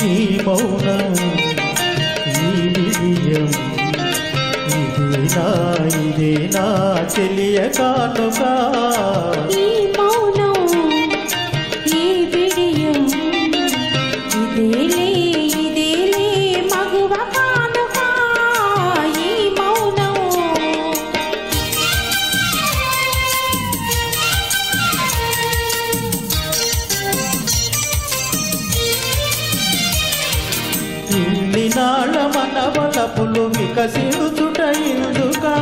ఈ మౌనం ఈ విజయం ఇదేనా చెలియ కానుక ఈ మౌనం ఈ విజయం ఇదేలే మగువ కానుక ఈ మౌనం ఇన్ని నాళ్ళ మన వలపులు వికసించుట ఇందుకా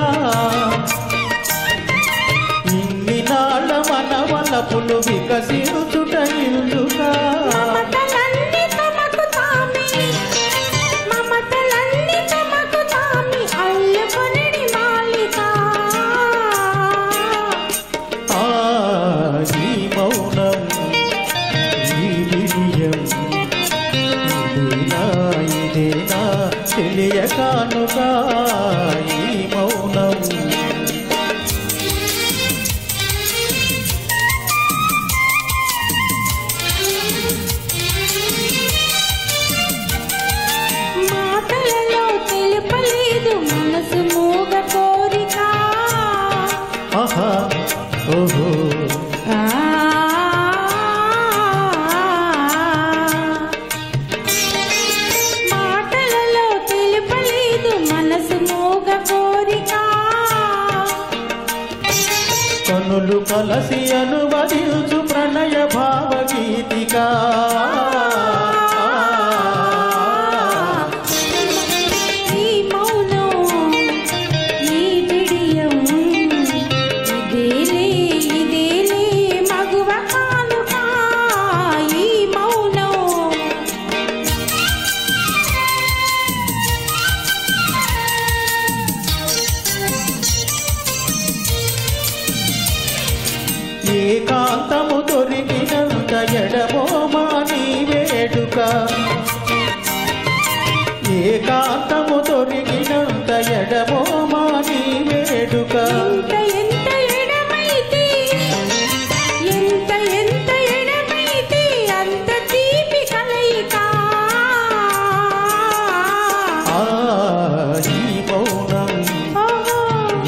ఇన్ని నాళ్ళ మన వలపులు వికసించుట ఇందుకా ఈ మౌనం ఈ విజయం ఇదేనా తెలియ కానుక ఈ మౌనం మాటలలో తెలుపలేదు మనసు మూగ కోరిక ఆహా ఓహో మాటలలో తెలుపలేదు మనసు మూగ కోరిక కనులు కలసి అనువదించు ప్రణయ భావగీతిక ఈ మౌనం ఈ విడియం ఇదేలే మగువ కానుక ఈ మౌనం ఏకాంతము దొరికినంత ఎడమోమా నీ వేడుక ఏకాంతము దొరికినంత ఎడమోమా నీ వేడుక ఎంత ఎడమైతే అంత తీపి కలయిక ఈ మౌనం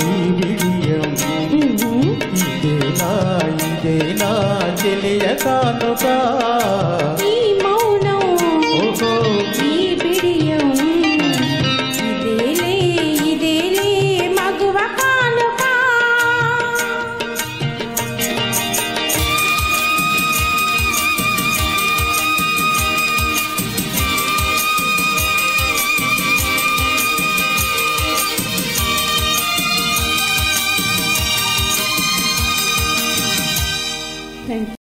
ఈ విజయం ఇదేనా తెలియ కానుక ఈ